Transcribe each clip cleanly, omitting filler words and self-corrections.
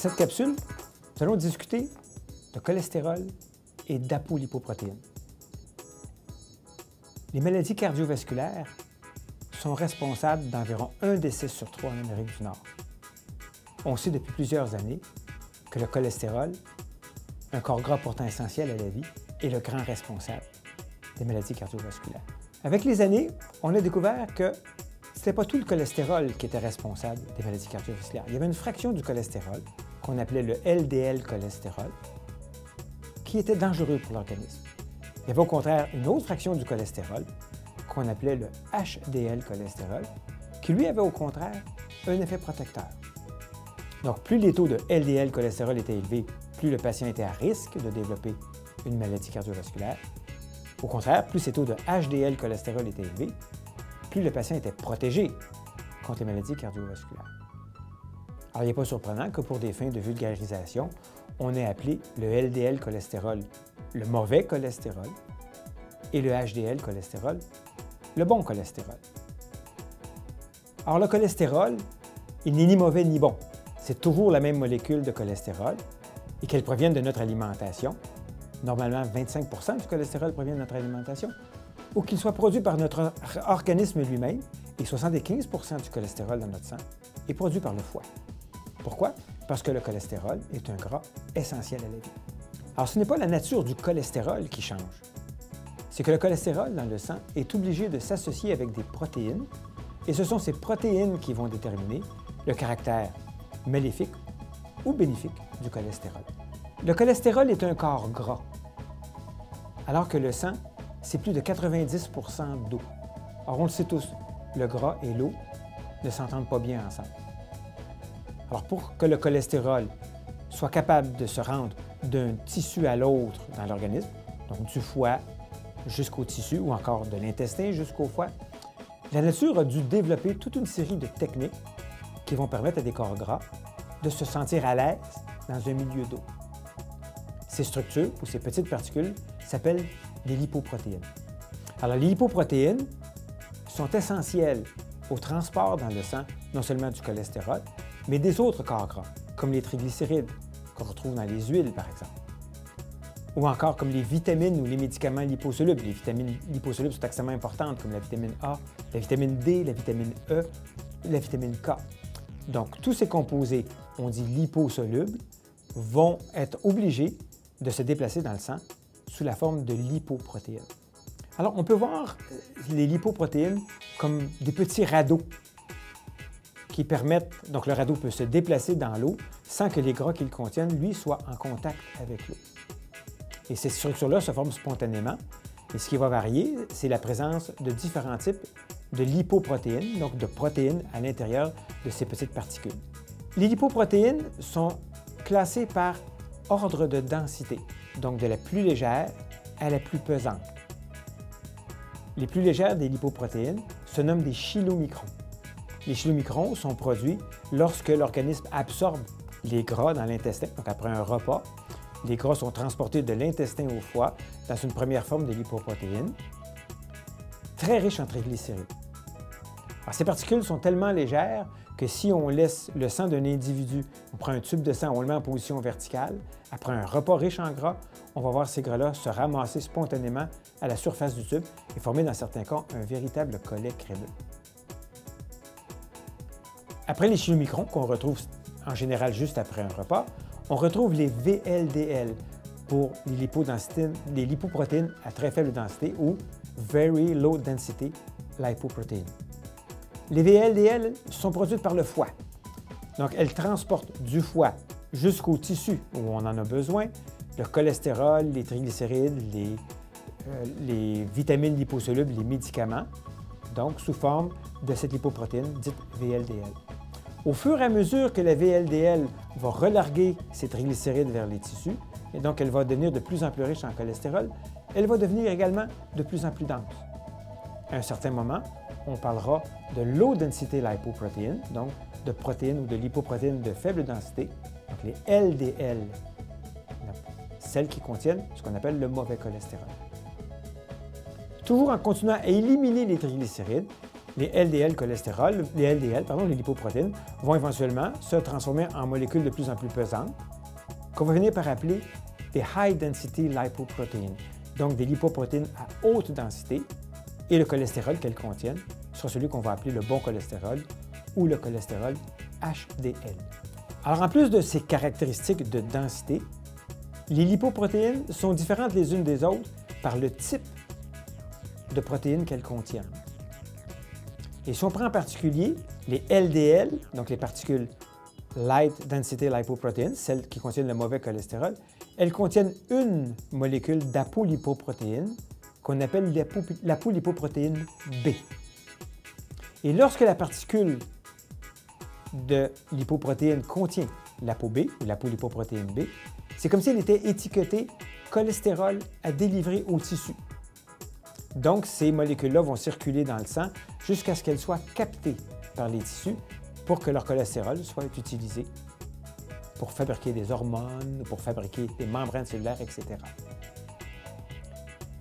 cette capsule, nous allons discuter de cholestérol et d'apolipoprotéines. Les maladies cardiovasculaires sont responsables d'environ 1 décès sur 3 en Amérique du Nord. On sait depuis plusieurs années que le cholestérol, un corps gras pourtant essentiel à la vie, est le grand responsable des maladies cardiovasculaires. Avec les années, on a découvert que ce n'était pas tout le cholestérol qui était responsable des maladies cardiovasculaires. Il y avait une fraction du cholestérol, qu'on appelait le LDL cholestérol, qui était dangereux pour l'organisme. Il y avait au contraire une autre fraction du cholestérol, qu'on appelait le HDL cholestérol, qui lui avait au contraire un effet protecteur. Donc, plus les taux de LDL cholestérol étaient élevés, plus le patient était à risque de développer une maladie cardiovasculaire. Au contraire, plus ces taux de HDL cholestérol étaient élevés, plus le patient était protégé contre les maladies cardiovasculaires. Alors, il n'est pas surprenant que pour des fins de vulgarisation, on ait appelé le LDL cholestérol le mauvais cholestérol et le HDL cholestérol le bon cholestérol. Alors, le cholestérol, il n'est ni mauvais ni bon. C'est toujours la même molécule de cholestérol et qu'elle provienne de notre alimentation. Normalement, 25 du cholestérol provient de notre alimentation, ou qu'il soit produit par notre organisme lui-même, et 75 du cholestérol dans notre sang est produit par le foie. Pourquoi? Parce que le cholestérol est un gras essentiel à la vie. Alors, ce n'est pas la nature du cholestérol qui change. C'est que le cholestérol dans le sang est obligé de s'associer avec des protéines, et ce sont ces protéines qui vont déterminer le caractère maléfique ou bénéfique du cholestérol. Le cholestérol est un corps gras, alors que le sang, c'est plus de 90 d'eau. Alors, on le sait tous, le gras et l'eau ne s'entendent pas bien ensemble. Alors, pour que le cholestérol soit capable de se rendre d'un tissu à l'autre dans l'organisme, donc du foie jusqu'au tissu ou encore de l'intestin jusqu'au foie, la nature a dû développer toute une série de techniques qui vont permettre à des corps gras de se sentir à l'aise dans un milieu d'eau. Ces structures ou ces petites particules s'appellent des lipoprotéines. Alors, les lipoprotéines sont essentielles au transport dans le sang non seulement du cholestérol, mais des autres corps gras, comme les triglycérides, qu'on retrouve dans les huiles, par exemple, ou encore comme les vitamines ou les médicaments liposolubles. Les vitamines liposolubles sont extrêmement importantes, comme la vitamine A, la vitamine D, la vitamine E, la vitamine K. Donc, tous ces composés, on dit liposolubles, vont être obligés de se déplacer dans le sang sous la forme de lipoprotéines. Alors, on peut voir les lipoprotéines comme des petits radeaux qui permettent, donc le radeau peut se déplacer dans l'eau sans que les gras qu'il contiennent, lui, soient en contact avec l'eau. Et ces structures-là se forment spontanément. Et ce qui va varier, c'est la présence de différents types de lipoprotéines, donc de protéines à l'intérieur de ces petites particules. Les lipoprotéines sont classées par ordre de densité, donc de la plus légère à la plus pesante. Les plus légères des lipoprotéines se nomment des chylomicrons. Les chylomicrons sont produits lorsque l'organisme absorbe les gras dans l'intestin, donc après un repas. Les gras sont transportés de l'intestin au foie dans une première forme de lipoprotéines, très riche en triglycérides. Alors, ces particules sont tellement légères que si on laisse le sang d'un individu, on prend un tube de sang, on le met en position verticale, après un repas riche en gras, on va voir ces gras-là se ramasser spontanément à la surface du tube et former dans certains cas un véritable collet crémeux. Après les chylomicrons, qu'on retrouve en général juste après un repas, on retrouve les VLDL pour les lipoprotéines à très faible densité ou Very Low Density Lipoprotein. Les VLDL sont produites par le foie. Donc, elles transportent du foie jusqu'au tissu où on en a besoin, le cholestérol, les triglycérides, les vitamines liposolubles, les médicaments, donc sous forme de cette lipoprotéine dite VLDL. Au fur et à mesure que la VLDL va relarguer ses triglycérides vers les tissus, et donc elle va devenir de plus en plus riche en cholestérol, elle va devenir également de plus en plus dense. À un certain moment, on parlera de low density lipoprotein, donc de protéines ou de lipoprotéines de faible densité, donc les LDL, celles qui contiennent ce qu'on appelle le mauvais cholestérol. Toujours en continuant à éliminer les triglycérides, les LDL cholestérol, les LDL, pardon, les lipoprotéines, vont éventuellement se transformer en molécules de plus en plus pesantes, qu'on va venir par appeler des high density lipoproteins, donc des lipoprotéines à haute densité, et le cholestérol qu'elles contiennent sera celui qu'on va appeler le bon cholestérol ou le cholestérol HDL. Alors, en plus de ces caractéristiques de densité, les lipoprotéines sont différentes les unes des autres par le type de protéines qu'elles contiennent. Et si on prend en particulier les LDL, donc les particules Light Density Lipoproteins, celles qui contiennent le mauvais cholestérol, elles contiennent une molécule d'apolipoprotéine qu'on appelle l'apolipoprotéine B. Et lorsque la particule de lipoprotéine contient l'ApoB ou l'apolipoprotéine B, c'est comme si elle était étiquetée cholestérol à délivrer au tissu. Donc, ces molécules-là vont circuler dans le sang jusqu'à ce qu'elles soient captées par les tissus pour que leur cholestérol soit utilisé pour fabriquer des hormones, pour fabriquer des membranes cellulaires, etc.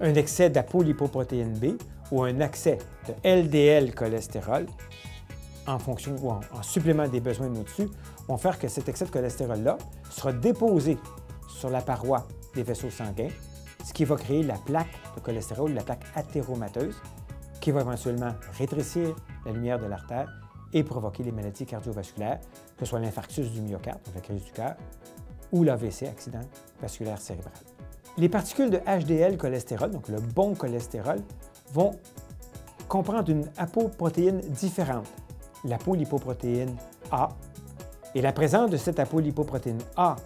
Un excès d'apolipoprotéine B ou un excès de LDL cholestérol en fonction ou en supplément des besoins de nos tissus vont faire que cet excès de cholestérol-là sera déposé sur la paroi des vaisseaux sanguins, ce qui va créer la plaque de cholestérol, la plaque athéromateuse, qui va éventuellement rétrécir la lumière de l'artère et provoquer les maladies cardiovasculaires, que ce soit l'infarctus du myocarde, donc la crise du cœur, ou l'AVC, accident vasculaire cérébral. Les particules de HDL cholestérol, donc le bon cholestérol, vont comprendre une apoprotéine différente, l'apolipoprotéine A, et la présence de cette apolipoprotéine A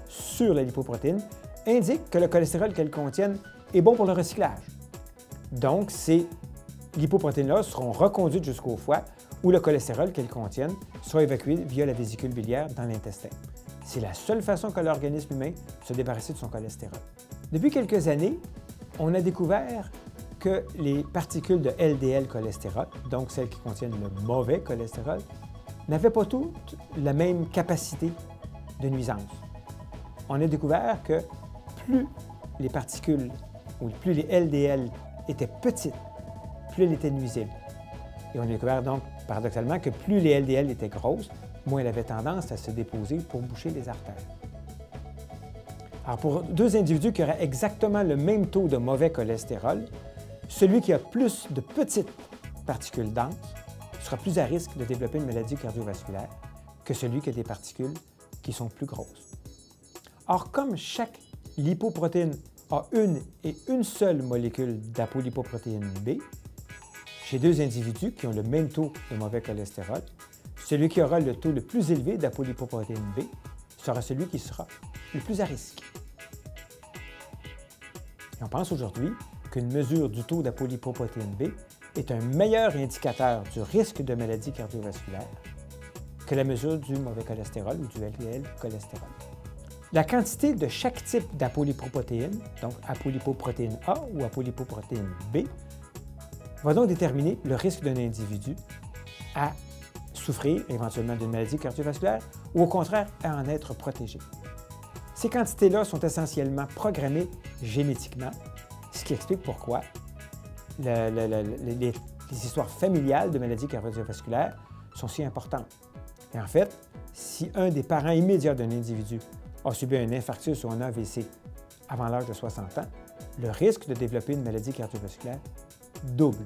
sur la lipoprotéine indique que le cholestérol qu'elles contiennent est bon pour le recyclage. Donc, ces lipoprotéines-là seront reconduites jusqu'au foie où le cholestérol qu'elles contiennent sera évacué via la vésicule biliaire dans l'intestin. C'est la seule façon que l'organisme humain se débarrasser de son cholestérol. Depuis quelques années, on a découvert que les particules de LDL cholestérol, donc celles qui contiennent le mauvais cholestérol, n'avaient pas toutes la même capacité de nuisance. On a découvert que plus les particules ou plus les LDL étaient petites, plus elles étaient nuisibles. Et on a découvert donc, paradoxalement, que plus les LDL étaient grosses, moins elles avaient tendance à se déposer pour boucher les artères. Alors, pour deux individus qui auraient exactement le même taux de mauvais cholestérol, celui qui a plus de petites particules denses sera plus à risque de développer une maladie cardiovasculaire que celui qui a des particules qui sont plus grosses. Or, comme chaque lipoprotéine a une seule molécule d'apolipoprotéine B, chez deux individus qui ont le même taux de mauvais cholestérol, celui qui aura le taux le plus élevé d'apolipoprotéine B sera celui qui sera le plus à risque. Et on pense aujourd'hui qu'une mesure du taux d'apolipoprotéine B est un meilleur indicateur du risque de maladie cardiovasculaire que la mesure du mauvais cholestérol ou du LDL cholestérol. La quantité de chaque type d'apolipoprotéine, donc apolipoprotéine A ou apolipoprotéine B, va donc déterminer le risque d'un individu à souffrir éventuellement d'une maladie cardiovasculaire ou au contraire à en être protégé. Ces quantités-là sont essentiellement programmées génétiquement, ce qui explique pourquoi les histoires familiales de maladies cardiovasculaires sont si importantes. Et en fait, si un des parents immédiats d'un individu a subi un infarctus ou un AVC avant l'âge de 60 ans, le risque de développer une maladie cardiovasculaire double.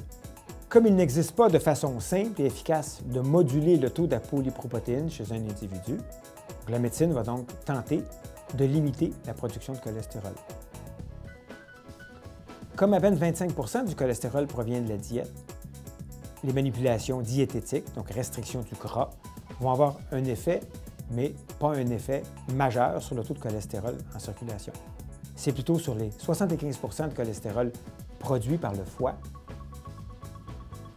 Comme il n'existe pas de façon simple et efficace de moduler le taux d'apolipoprotéine chez un individu, la médecine va donc tenter de limiter la production de cholestérol. Comme à peine 25 du cholestérol provient de la diète, les manipulations diététiques, donc restriction du gras, vont avoir un effet, mais pas un effet majeur sur le taux de cholestérol en circulation. C'est plutôt sur les 75 de cholestérol produit par le foie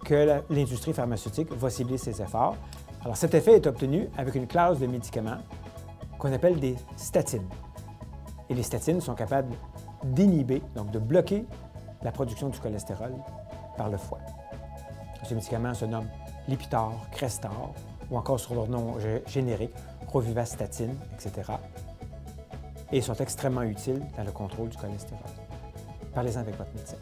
que l'industrie pharmaceutique va cibler ses efforts. Alors, cet effet est obtenu avec une classe de médicaments qu'on appelle des statines. Et les statines sont capables d'inhiber, donc de bloquer la production du cholestérol par le foie. Ces médicaments se nomment Lipitor, Crestor, ou encore sur leur nom générique, rosuvastatine, etc. Et sont extrêmement utiles dans le contrôle du cholestérol. Parlez-en avec votre médecin.